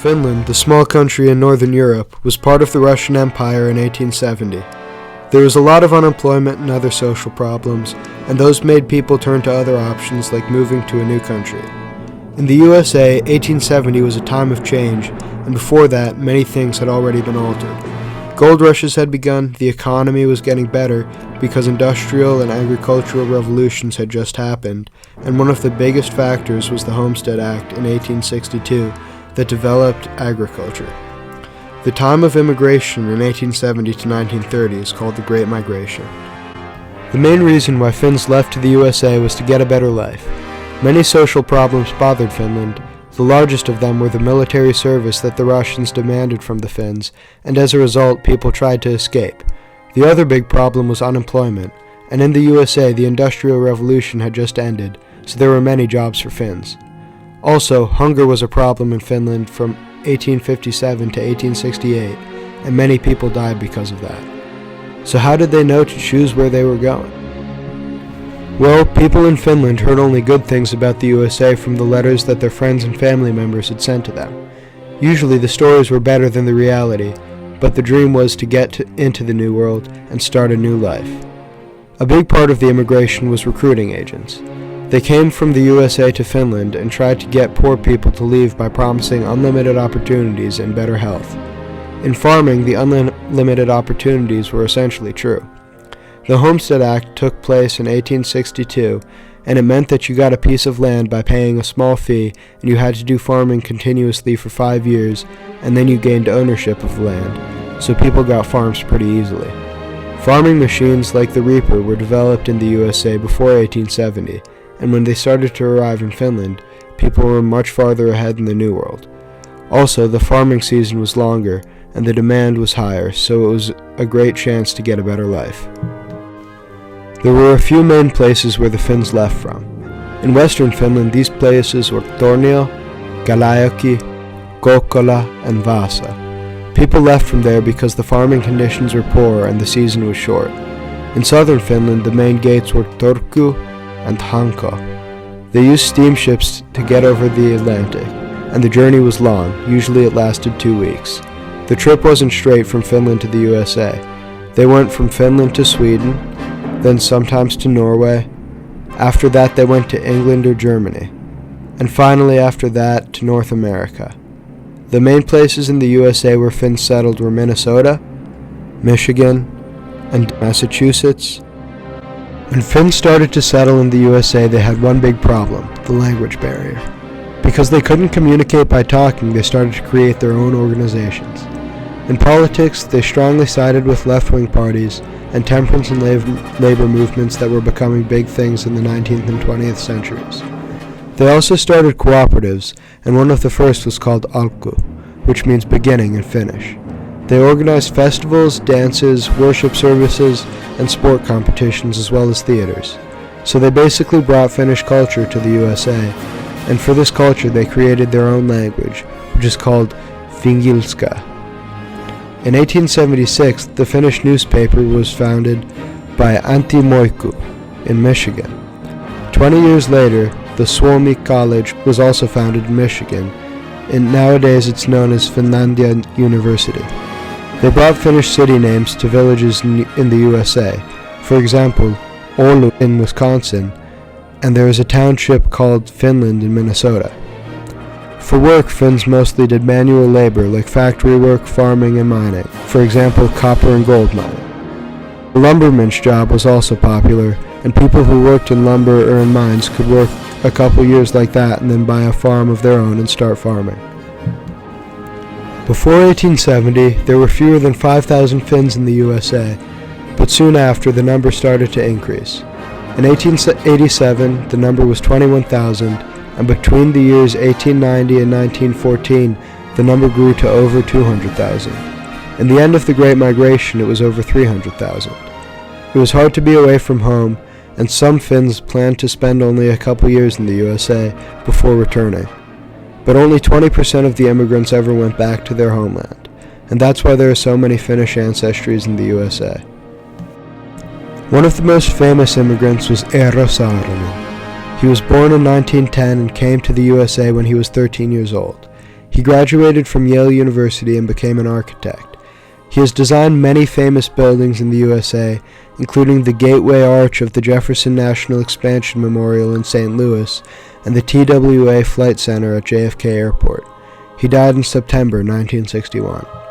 Finland, the small country in northern Europe, was part of the Russian Empire in 1870. There was a lot of unemployment and other social problems, and those made people turn to other options like moving to a new country. In the USA, 1870 was a time of change, and before that, many things had already been altered. Gold rushes had begun, the economy was getting better because industrial and agricultural revolutions had just happened, and one of the biggest factors was the Homestead Act in 1862 that developed agriculture. The time of immigration in 1870 to 1930 is called the Great Migration. The main reason why Finns left to the USA was to get a better life. Many social problems bothered Finland. The largest of them were the military service that the Russians demanded from the Finns, and as a result, people tried to escape. The other big problem was unemployment, and in the USA, the Industrial Revolution had just ended, so there were many jobs for Finns. Also, hunger was a problem in Finland from 1857 to 1868, and many people died because of that. So how did they know to choose where they were going? Well, people in Finland heard only good things about the USA from the letters that their friends and family members had sent to them. Usually the stories were better than the reality, but the dream was to get into the new world and start a new life. A big part of the immigration was recruiting agents. They came from the USA to Finland and tried to get poor people to leave by promising unlimited opportunities and better health. In farming, the unlimited opportunities were essentially true. The Homestead Act took place in 1862, and it meant that you got a piece of land by paying a small fee, and you had to do farming continuously for 5 years, and then you gained ownership of the land, so people got farms pretty easily. Farming machines like the reaper were developed in the USA before 1870, and when they started to arrive in Finland, people were much farther ahead in the New World. Also, the farming season was longer, and the demand was higher, so it was a great chance to get a better life. There were a few main places where the Finns left from. In western Finland, these places were Tornio, Kalajoki, Kokkola, and Vaasa. People left from there because the farming conditions were poor and the season was short. In southern Finland, the main gates were Turku and Hanko. They used steamships to get over the Atlantic, and the journey was long. Usually it lasted 2 weeks. The trip wasn't straight from Finland to the USA. They went from Finland to Sweden, then sometimes to Norway. After that they went to England or Germany, and finally after that to North America. The main places in the USA where Finns settled were Minnesota, Michigan, and Massachusetts. When Finns started to settle in the USA, they had one big problem, the language barrier. Because they couldn't communicate by talking, they started to create their own organizations. In politics, they strongly sided with left-wing parties and temperance and labor movements that were becoming big things in the 19th and 20th centuries. They also started cooperatives, and one of the first was called Alku, which means beginning in Finnish. They organized festivals, dances, worship services, and sport competitions as well as theaters. So they basically brought Finnish culture to the USA, and for this culture they created their own language, which is called Fingilska. In 1876, the Finnish newspaper was founded by Antti Moiku in Michigan. 20 years later, the Suomi College was also founded in Michigan, and nowadays it's known as Finlandia University. They brought Finnish city names to villages in the USA. For example, Oulu in Wisconsin, and there is a township called Finland in Minnesota. For work, Finns mostly did manual labor like factory work, farming, and mining. For example, copper and gold mining. The lumberman's job was also popular, and people who worked in lumber or in mines could work a couple years like that and then buy a farm of their own and start farming. Before 1870, there were fewer than 5,000 Finns in the USA, but soon after the number started to increase. In 1887, the number was 21,000, and between the years 1890 and 1914, the number grew to over 200,000. In the end of the Great Migration, it was over 300,000. It was hard to be away from home, and some Finns planned to spend only a couple years in the USA before returning. But only 20% of the immigrants ever went back to their homeland, and that's why there are so many Finnish ancestries in the USA. One of the most famous immigrants was Eero Saarinen. He was born in 1910 and came to the USA when he was 13 years old. He graduated from Yale University and became an architect. He has designed many famous buildings in the USA, including the Gateway Arch of the Jefferson National Expansion Memorial in St. Louis and the TWA Flight Center at JFK Airport. He died in September 1961.